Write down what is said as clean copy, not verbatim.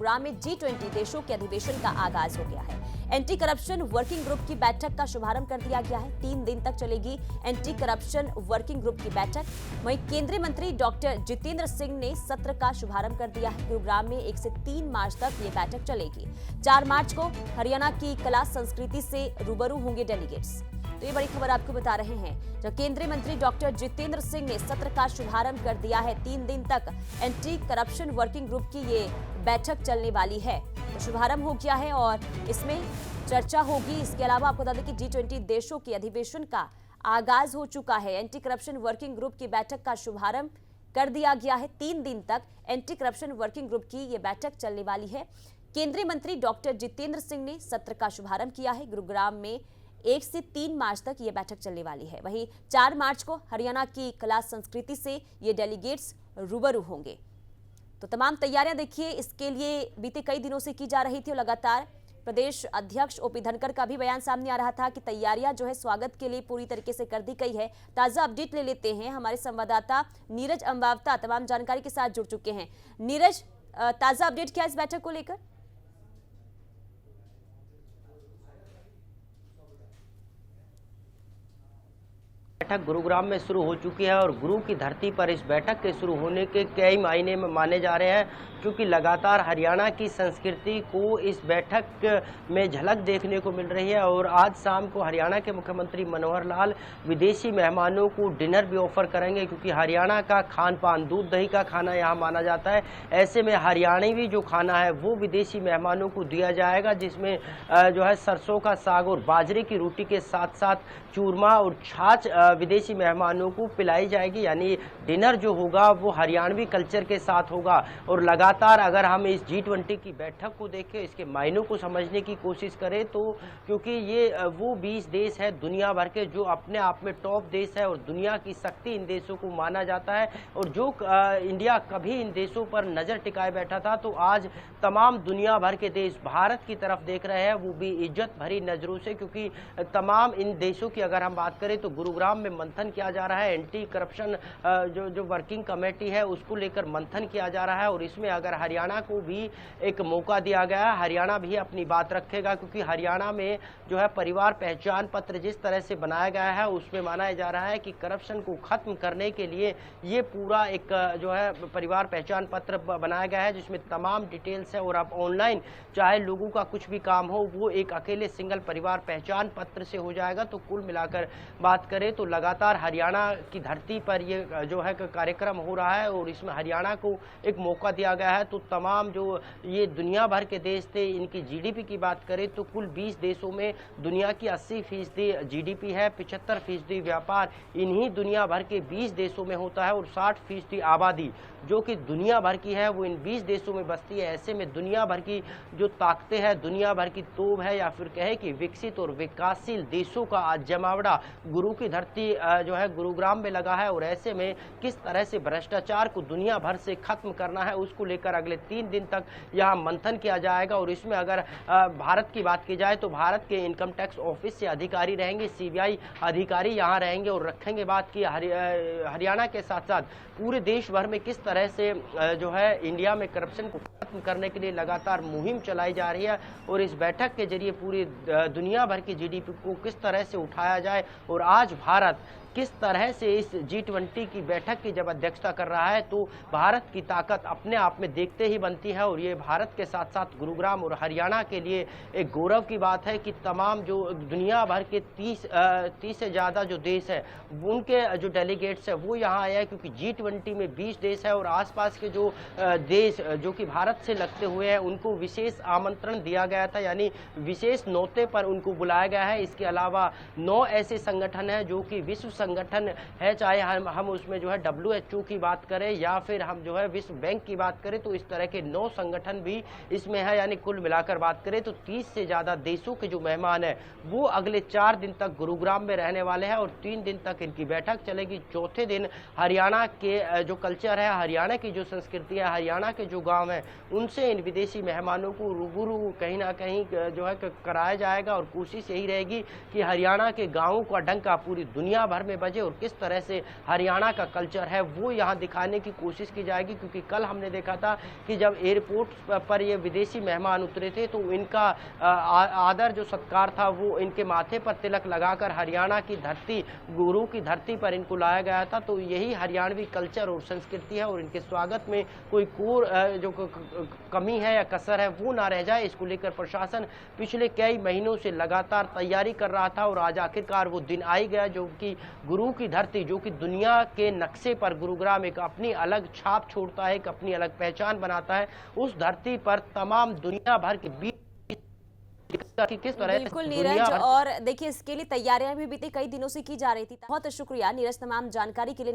गुरुग्राम में G20 देशों के अधिवेशन का आगाज हो गया है। एंटी करप्शन वर्किंग ग्रुप की बैठक का शुभारंभ कर दिया गया है। 3 दिन तक चलेगी एंटी करप्शन वर्किंग ग्रुप की बैठक। वहीं केंद्रीय मंत्री डॉक्टर जितेंद्र सिंह ने सत्र का शुभारंभ कर दिया है। गुरुग्राम में 1 से 3 मार्च तक ये बैठक चलेगी। 4 मार्च को हरियाणा की कला संस्कृति से रूबरू होंगे डेलीगेट्स। तो ये बड़ी खबर आपको बता रहे हैं, जब केंद्रीय मंत्री डॉक्टर जितेंद्र सिंह ने सत्र का शुभारंभ कर दिया है। 3 दिन तक एंटी करप्शन वर्किंग ग्रुप की ये बैठक चलने वाली है। तो शुभारंभ हो गया है और इसमें चर्चा होगी। इसके अलावा आपको बता दें कि G20 देशों के अधिवेशन का आगाज हो चुका है। एंटी करप्शन वर्किंग ग्रुप की बैठक का शुभारंभ कर दिया गया है। 3 दिन तक एंटी करप्शन वर्किंग ग्रुप की ये बैठक चलने वाली है। केंद्रीय मंत्री डॉक्टर जितेंद्र सिंह ने सत्र का शुभारंभ किया है। गुरुग्राम में 1 से 3 मार्च तक ये बैठक चलने वाली है। वहीं 4 मार्च को हरियाणा की कला संस्कृति से ये डेलीगेट्स रूबरू होंगे। तो तमाम तैयारियां देखिए इसके लिए बीते कई दिनों से की जा रही थी और लगातार प्रदेश अध्यक्ष ओपी धनखड़ का भी बयान सामने आ रहा था कि तैयारियां जो है स्वागत के लिए पूरी तरीके से कर दी गई है। ताजा अपडेट ले लेते हैं, हमारे संवाददाता नीरज अम्बावता तमाम जानकारी के साथ जुड़ चुके हैं। नीरज, ताजा अपडेट क्या इस बैठक को लेकर? बैठक गुरुग्राम में शुरू हो चुकी है और गुरु की धरती पर इस बैठक के शुरू होने के कई मायने में माने जा रहे हैं, क्योंकि लगातार हरियाणा की संस्कृति को इस बैठक में झलक देखने को मिल रही है। और आज शाम को हरियाणा के मुख्यमंत्री मनोहर लाल विदेशी मेहमानों को डिनर भी ऑफर करेंगे, क्योंकि हरियाणा का खान पान दूध दही का खाना यहाँ माना जाता है। ऐसे में हरियाणवी जो खाना है वो विदेशी मेहमानों को दिया जाएगा, जिसमें जो है सरसों का साग और बाजरे की रोटी के साथ साथ चूरमा और छाछ विदेशी मेहमानों को पिलाई जाएगी। यानी डिनर जो होगा वो हरियाणवी कल्चर के साथ होगा। और लगातार अगर हम इस G20 की बैठक को देखें, इसके मायनों को समझने की कोशिश करें, तो क्योंकि ये वो 20 देश है दुनिया भर के जो अपने आप में टॉप देश है और दुनिया की शक्ति इन देशों को माना जाता है। और जो इंडिया कभी इन देशों पर नजर टिकाए बैठा था, तो आज तमाम दुनिया भर के देश भारत की तरफ देख रहे हैं, वो भी इज्जत भरी नजरों से। क्योंकि तमाम इन देशों की अगर हम बात करें तो गुरुग्राम में मंथन किया जा रहा है। एंटी करप्शन जो वर्किंग कमेटी है उसको लेकर मंथन किया जा रहा है। और इसमें अगर हरियाणा को भी एक मौका दिया गया है, हरियाणा भी अपनी बात रखेगा, क्योंकि हरियाणा में जो है परिवार पहचान पत्र जिस तरह से बनाया गया है उसमें माना जा रहा है कि करप्शन को खत्म करने के लिए ये पूरा एक जो है परिवार पहचान पत्र बनाया गया है, जिसमें तमाम डिटेल्स है। और अब ऑनलाइन चाहे लोगों का कुछ भी काम हो वो एक अकेले सिंगल परिवार पहचान पत्र से हो जाएगा। तो कुल मिलाकर बात करें तो लगातार हरियाणा की धरती पर ये जो है कार्यक्रम हो रहा है और इसमें हरियाणा को एक मौका दिया गया है। तो तमाम जो ये दुनिया भर के देश थे, इनकी जीडीपी की बात करें तो कुल 20 देशों में दुनिया की 80% जीडीपी है, 75% व्यापार इन्हीं दुनिया भर के 20 देशों में होता है और 60% आबादी जो कि दुनिया भर की है वो इन 20 देशों में बसती है। ऐसे में दुनिया भर की जो ताकतें हैं, दुनिया भर की तोब है, या फिर कहे कि विकसित और विकासशील देशों का आज जमावड़ा गुरु की धरती जो है गुरुग्राम में लगा है। और ऐसे में किस तरह से भ्रष्टाचार को दुनिया भर से खत्म करना है उसको लेकर अगले 3 दिन तक यहाँ मंथन किया जाएगा। और इसमें अगर भारत की बात की जाए तो भारत के इनकम टैक्स ऑफिस से अधिकारी रहेंगे, सीबीआई अधिकारी यहाँ रहेंगे और रखेंगे बात की हरियाणा के साथ साथ पूरे देश भर में किस तरह से जो है इंडिया में करप्शन को खत्म करने के लिए लगातार मुहिम चलाई जा रही है। और इस बैठक के जरिए पूरी दुनिया भर की जीडीपी को किस तरह से उठाया जाए और आज भारत किस तरह से इस G20 की बैठक की जब अध्यक्षता कर रहा है, तो भारत की ताकत अपने आप में देखते ही बनती है। और ये भारत के साथ साथ गुरुग्राम और हरियाणा के लिए एक गौरव की बात है कि तमाम जो दुनिया भर के 30 से ज़्यादा जो देश है उनके जो डेलीगेट्स है वो यहाँ आए हैं, क्योंकि G20 में 20 देश है और आसपास के जो देश जो कि भारत से लगते हुए हैं उनको विशेष आमंत्रण दिया गया था, यानी विशेष न्योते पर उनको बुलाया गया है। इसके अलावा 9 ऐसे संगठन हैं जो कि विश्व संगठन है, चाहे हम उसमें जो है WHO की बात करें या फिर हम जो है विश्व बैंक की बात करें, तो इस तरह के 9 संगठन भी इसमें है। यानी कुल मिलाकर बात करें तो 30 से ज़्यादा देशों के जो मेहमान हैं वो अगले 4 दिन तक गुरुग्राम में रहने वाले हैं और 3 दिन तक इनकी बैठक चलेगी। चौथे दिन हरियाणा के जो कल्चर है, हरियाणा की जो संस्कृति है, हरियाणा के जो गाँव हैं उनसे इन विदेशी मेहमानों को रूबरू कहीं ना कहीं जो है कराया जाएगा। और कोशिश यही रहेगी कि हरियाणा के गाँवों का डंका पूरी दुनिया भर में बजे और किस तरह से हरियाणा का कल्चर है वो यहाँ दिखाने की कोशिश की जाएगी। क्योंकि कल हमने देखा था कि जब एयरपोर्ट पर ये विदेशी मेहमान उतरे थे तो इनका आदर जो सत्कार था वो इनके माथे पर तिलक लगाकर हरियाणा की धरती, गुरु की धरती पर इनको लाया गया था। तो यही हरियाणवी कल्चर और संस्कृति है और इनके स्वागत में कोई जो कमी है या कसर है वो ना रह जाए, इसको लेकर प्रशासन पिछले कई महीनों से लगातार तैयारी कर रहा था। और आज आखिरकार वो दिन आ ही गया जो कि गुरु की धरती, जो कि दुनिया के नक्शे पर गुरुग्राम एक अपनी अलग छाप छोड़ता है, एक अपनी अलग पहचान बनाता है। उस धरती पर तमाम दुनिया भर के बीच कि किस तरह बिल्कुल नीरज, और देखिए इसके लिए तैयारियां भी बीते कई दिनों से की जा रही थी। बहुत शुक्रिया नीरज तमाम जानकारी के लिए।